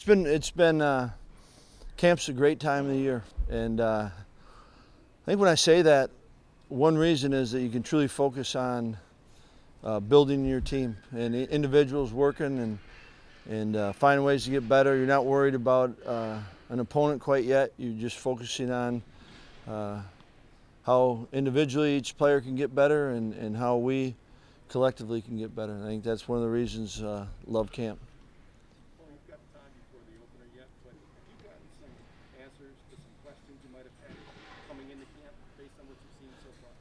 it's been camp's a great time of the year, and I think when I say that, one reason is that you can truly focus on building your team and individuals working and finding ways to get better. You're not worried about an opponent quite yet. You're just focusing on how individually each player can get better and how we collectively can get better. And I think that's one of the reasons love camp. Well, you've got time before the opener yet, but have you gotten some answers to some questions you might have had coming into camp based on what you've seen so far?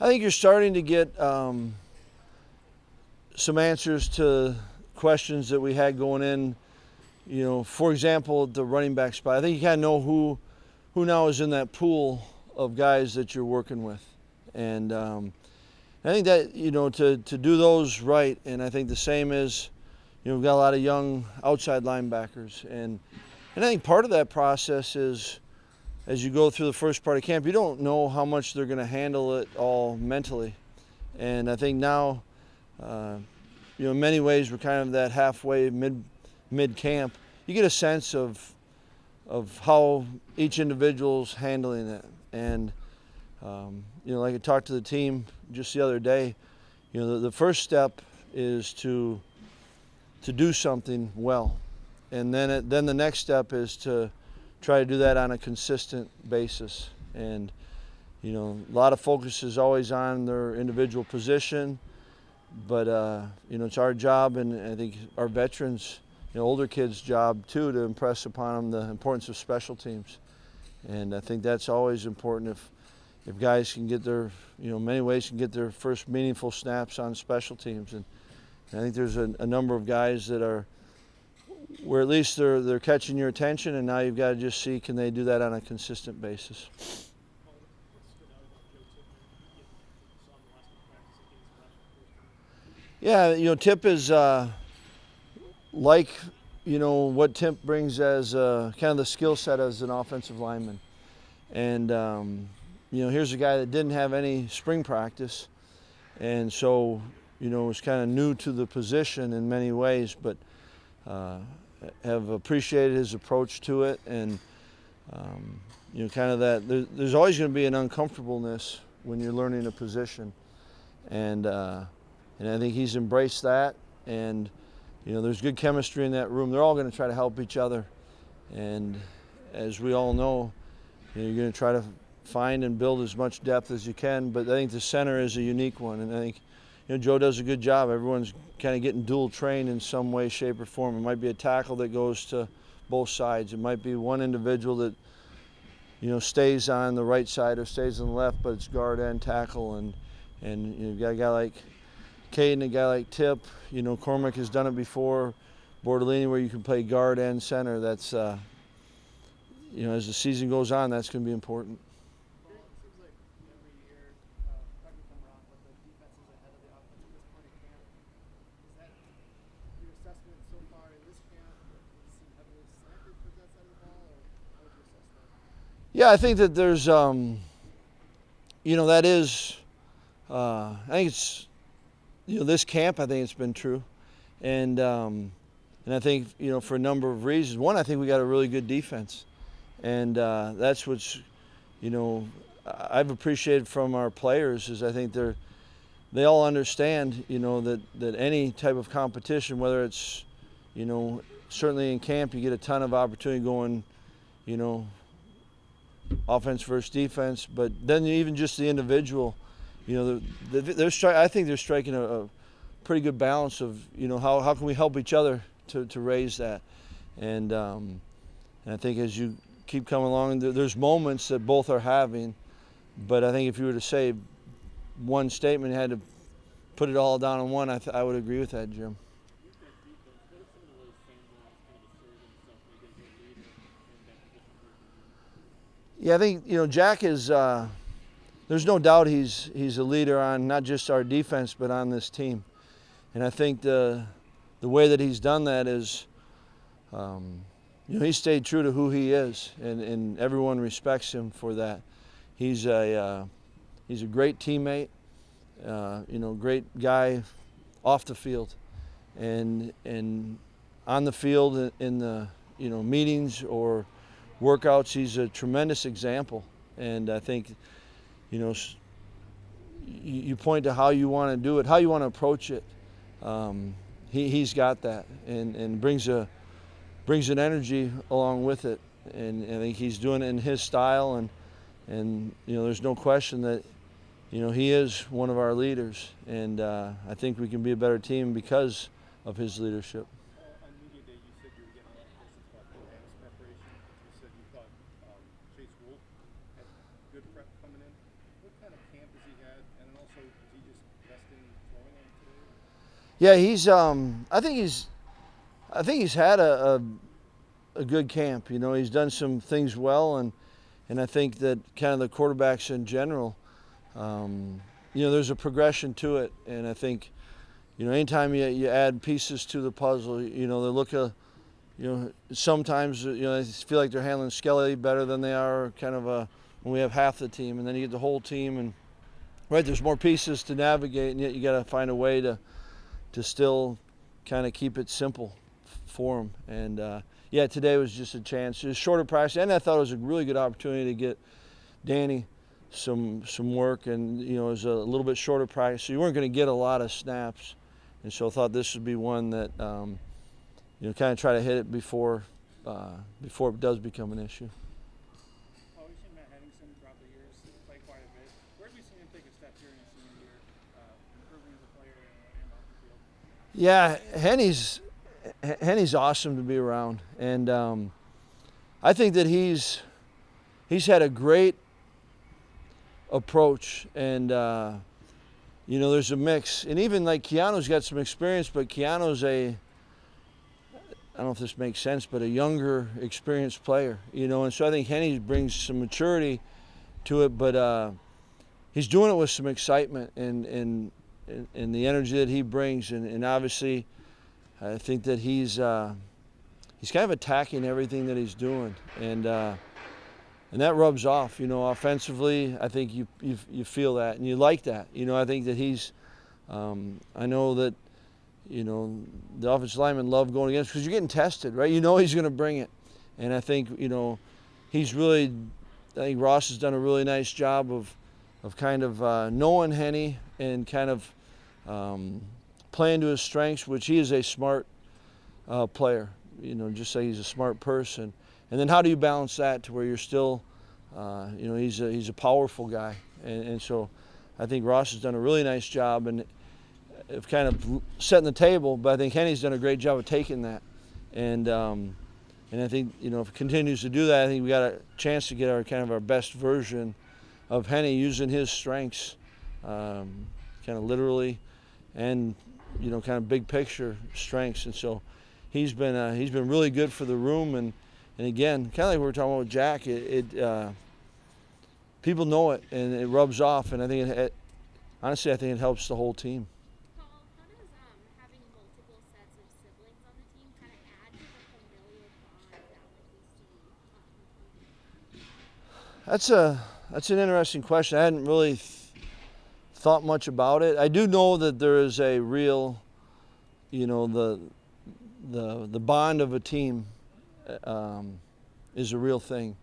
I think you're starting to get some answers to questions that we had going in. You know, for example, the running back spot. I think you kind of know who now is in that pool of guys that you're working with, and I think that, you know, to do those right, and I think the same is, you know, we've got a lot of young outside linebackers, and I think part of that process is, as you go through the first part of camp, you don't know how much they're going to handle it all mentally, and I think now, you know, in many ways we're kind of that halfway mid camp. You get a sense of how each individual's handling it, and you know, like I talked to the team just the other day, you know, the first step is to do something well, and then the next step is to try to do that on a consistent basis. And you know, a lot of focus is always on their individual position, but you know, it's our job, and I think our veterans, you know, older kids' job too, to impress upon them the importance of special teams. And I think that's always important. If guys can get their, you know, many ways can get their first meaningful snaps on special teams, and I think there's a number of guys that are, where at least they're catching your attention, and now you've got to just see, can they do that on a consistent basis. Yeah, you know, Tip is like, you know, what Tip brings as kind of the skill set as an offensive lineman. And, you know, here's a guy that didn't have any spring practice, and so, you know, was kind of new to the position in many ways, but have appreciated his approach to it. And, you know, kind of that, there's always going to be an uncomfortableness when you're learning a position. And I think he's embraced that, and you know, there's good chemistry in that room. They're all going to try to help each other, and as we all know, you know, you're going to try to find and build as much depth as you can. But I think the center is a unique one, and I think, you know, Joe does a good job. Everyone's kind of getting dual trained in some way, shape, or form. It might be a tackle that goes to both sides. It might be one individual that, you know, stays on the right side or stays on the left, but it's guard and tackle. And you know, you've got a guy like Caden, a guy like Tip. You know, Cormac has done it before. Bordellini, where you can play guard and center. That's, you know, as the season goes on, that's going to be important. Well, it seems like every year, correct me if I'm wrong, but the defense is ahead of the offense at this point in camp. Is that your assessment so far in this camp? Does it seem heavily slanted towards that side of the ball, or how would you assess that? Yeah, I think that there's, you know, that is, I think it's, you know, this camp, I think it's been true. And I think, you know, for a number of reasons. One, I think we got a really good defense. And that's what's, you know, I've appreciated from our players, is I think they all understand, you know, that any type of competition, whether it's, you know, certainly in camp you get a ton of opportunity going, you know, offense versus defense, but then even just the individual, you know, I think they're striking a pretty good balance of, you know, how can we help each other to raise that. And I think as you keep coming along, there's moments that both are having, but I think if you were to say one statement, you had to put it all down on one, I would agree with that, Jim. Yeah, I think, you know, Jack is, there's no doubt he's a leader on not just our defense, but on this team. And I think the way that he's done that is, you know, he stayed true to who he is, and everyone respects him for that. He's a great teammate, you know, great guy off the field, and on the field in the meetings or workouts, he's a tremendous example. And I think you point to how you want to do it, how you want to approach it. He's got that, and brings an energy along with it. And I think he's doing it in his style, and there's no question that he is one of our leaders, and I think we can be a better team because of his leadership. On media day, you said you were getting a lot of questions about Johannes' preparation. You said you thought Chase Wolf had good prep coming in. What kind of camp has he had? And then also, is he just resting throwing on today? Yeah, I think he's had a good camp. He's done some things well, and I think that kind of the quarterbacks in general, there's a progression to it, and I think anytime you add pieces to the puzzle, they look sometimes they feel like they're handling Skelly better than they are when we have half the team, and then you get the whole team, and there's more pieces to navigate, and yet you got to find a way to still kind of keep it simple for them. And today was just a chance. It was shorter practice, and I thought it was a really good opportunity to get Danny some work, and it was a little bit shorter practice, so you weren't going to get a lot of snaps, and so I thought this would be one that kind of try to hit it before it does become an issue. We've seen Matt Henningsen throughout the years play quite a bit. Where have we seen him take a step here in his senior year, improving as a player and off the field? Yeah, Henny's awesome to be around, and I think that he's had a great approach, and there's a mix, and even like Keanu's got some experience, but Keanu's I don't know if this makes sense, but a younger, experienced player, and so I think Henny brings some maturity to it, but he's doing it with some excitement and the energy that he brings, and obviously I think that he's kind of attacking everything that he's doing, and that rubs off. Offensively, I think you feel that, and you like that. I think that he's. I know that the offensive linemen love going against because you're getting tested, right? He's going to bring it, and I think he's really. I think Ross has done a really nice job of kind of knowing Henny and kind of playing to his strengths, which he is a smart player. Just say he's a smart person. And then how do you balance that to where you're still, he's a powerful guy. And so I think Ross has done a really nice job of kind of setting the table, but I think Henny's done a great job of taking that. And I think, if it continues to do that, I think we got a chance to get our best version of Henny using his strengths, kind of literally and, kind of big picture strengths. And so he's been really good for the room, and again, kind of like we were talking about with Jack, people know it and it rubs off, and I think honestly I think it helps the whole team. Paul, how does having multiple sets of siblings on the team kind of add to the familial bond that we see? That's an interesting question. I hadn't really thought much about it. I do know that there is a real, the bond of a team is a real thing,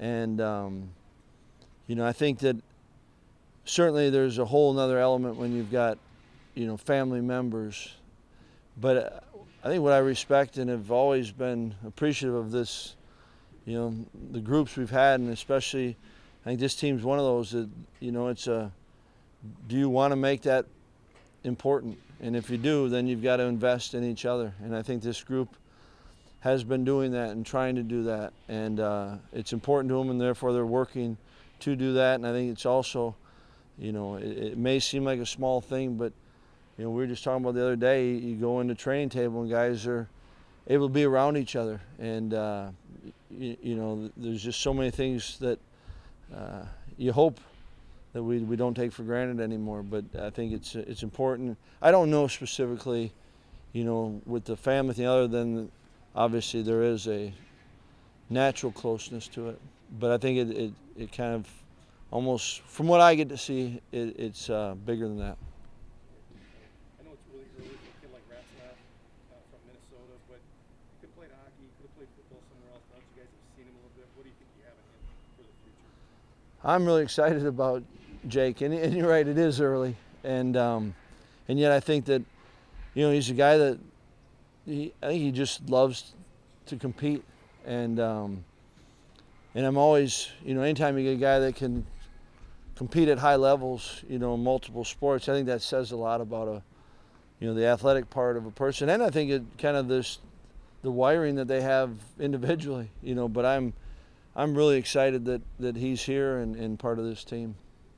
and I think that certainly there's a whole nother element when you've got family members, but I think what I respect and have always been appreciative of this, the groups we've had, and especially I think this team's one of those that it's do you want to make that important? And if you do, then you've got to invest in each other. And I think this group has been doing that and trying to do that. And it's important to them, and therefore they're working to do that. And I think it's also, it may seem like a small thing, but, we were just talking about the other day, you go in the training table and guys are able to be around each other. And, there's just so many things that you hope that we don't take for granted anymore, but I think it's important. I don't know specifically, with the family thing, other than obviously there is a natural closeness to it, but I think it kind of almost, from what I get to see, it's bigger than that. I know it's really early for a kid like Ratzlaff from Minnesota, but could have played football somewhere else. Now that you guys have seen him a little bit, what do you think you have in him for the future? I'm really excited about Jake, and you're right, it is early, and yet I think that, you know, he's a guy that I think he just loves to compete, and I'm always, you know, anytime you get a guy that can compete at high levels, you know, in multiple sports, I think that says a lot about you know, the athletic part of a person, and I think it kind of the wiring that they have individually, you know. But I'm really excited that he's here and part of this team.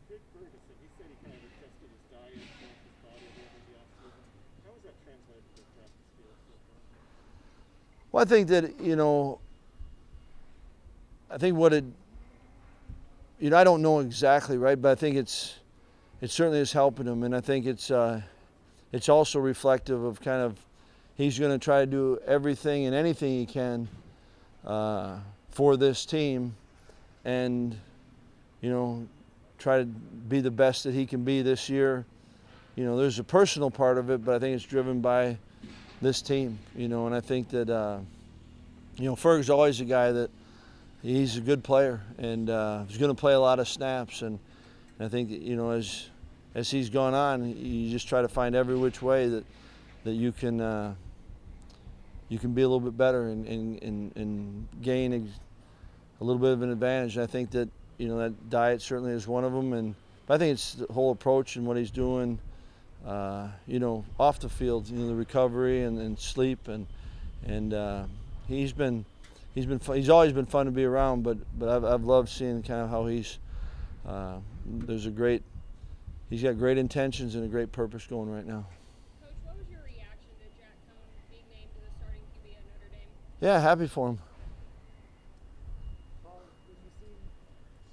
Jake Ferguson, he said he kind of adjusted his diet, changed his body a little bit in the offseason. How has that translated to the practice field so far? Well, I think that, you know, I think what it, you know, I don't know exactly, right, but I think it certainly is helping him, and I think it's also reflective of kind of, he's going to try to do everything and anything he can for this team, and, you know, try to be the best that he can be this year. You know, there's a personal part of it, but I think it's driven by this team, you know, and I think that, you know, Ferg's always a guy that he's a good player, and he's going to play a lot of snaps, and I think, you know, as he's gone on, you just try to find every which way that you can be a little bit better and gain a little bit of an advantage. And I think that, you know, that diet certainly is one of them, but I think it's the whole approach and what he's doing, you know, off the field, you know, the recovery and sleep, and he's always been fun to be around, but I've loved seeing kind of how he's got great intentions and a great purpose going right now. Coach, what was your reaction to Jack Cohn being named to the starting QB at Notre Dame? Yeah, happy for him. Paul, when you see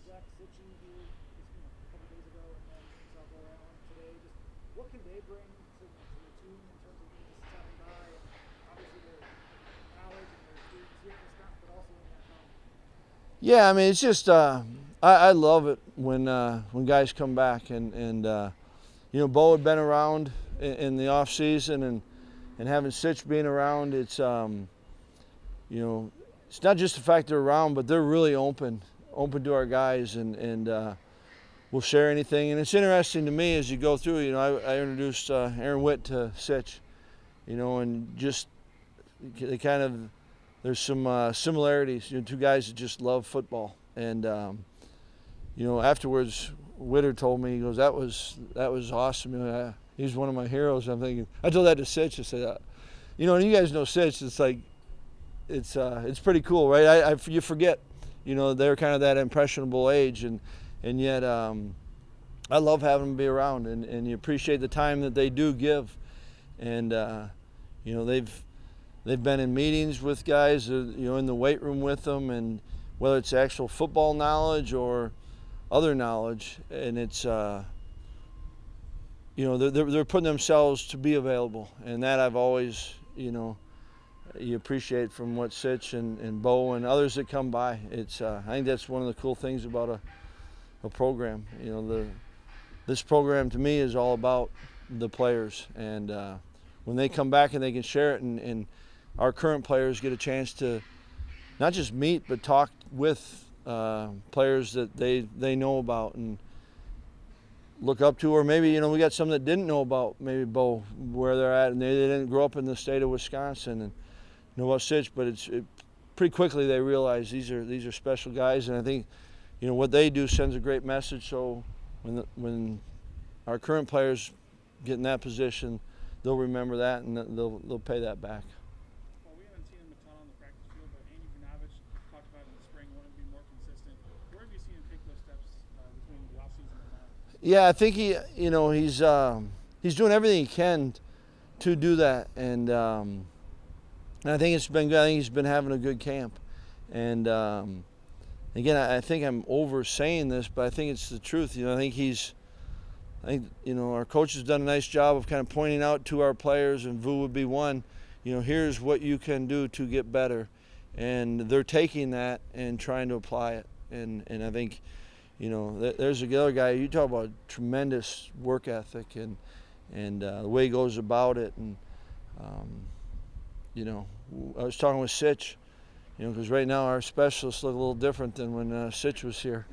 Jack Sitchin here just, a couple days ago, and then South Alabama today, just what can they bring to the team in terms of just stepping by, and obviously their knowledge and their experience here in Wisconsin, but also in that conference? Yeah, I mean, it's just I love it when guys come back, and you know, Bo had been around in the off season, and having Sitch being around, it's you know, it's not just the fact they're around, but they're really open to our guys, and we'll share anything. And it's interesting to me as you go through, you know, I introduced Aaron Witt to Sitch, you know, and just they kind of, there's some similarities, you know, two guys that just love football, and you know, afterwards, Witter told me, he goes, that was awesome. You know, he's one of my heroes. I'm thinking, I told that to Sitch. I said, you know, and you guys know Sitch. It's like, it's pretty cool, right? You forget, you know, they're kind of that impressionable age, and yet I love having them be around, and you appreciate the time that they do give, and you know, they've been in meetings with guys, you know, in the weight room with them, and whether it's actual football knowledge or other knowledge, and it's you know, they're putting themselves to be available, and that I've always, you know, you appreciate from what Sitch and Bo and others that come by. It's I think that's one of the cool things about a program. You know, this program to me is all about the players, and when they come back and they can share it, and our current players get a chance to not just meet but talk with players that they know about and look up to, or maybe, you know, we got some that didn't know about maybe Bo, where they're at, and they didn't grow up in the state of Wisconsin and know about Sitch, but pretty quickly they realize these are special guys, and I think, you know, what they do sends a great message. So when our current players get in that position, they'll remember that, and they'll pay that back. Well, we haven't seen him a ton on the practice field, but Andy Vinovich talked about in the spring wanting to be more consistent. Where have you seen him take those steps between the offseason and now? Yeah, I think he's doing everything he can to do that, and I think it's been good. I think he's been having a good camp, and again, I think I'm oversaying this, but I think it's the truth. You know, I think you know, our coach has done a nice job of kind of pointing out to our players, and Vu would be one, you know, here's what you can do to get better, and they're taking that and trying to apply it, and I think, you know, there's a other guy, you talk about tremendous work ethic and the way he goes about it, and you know, I was talking with Sitch, You know, because right now our specialists look a little different than when Sitch was here.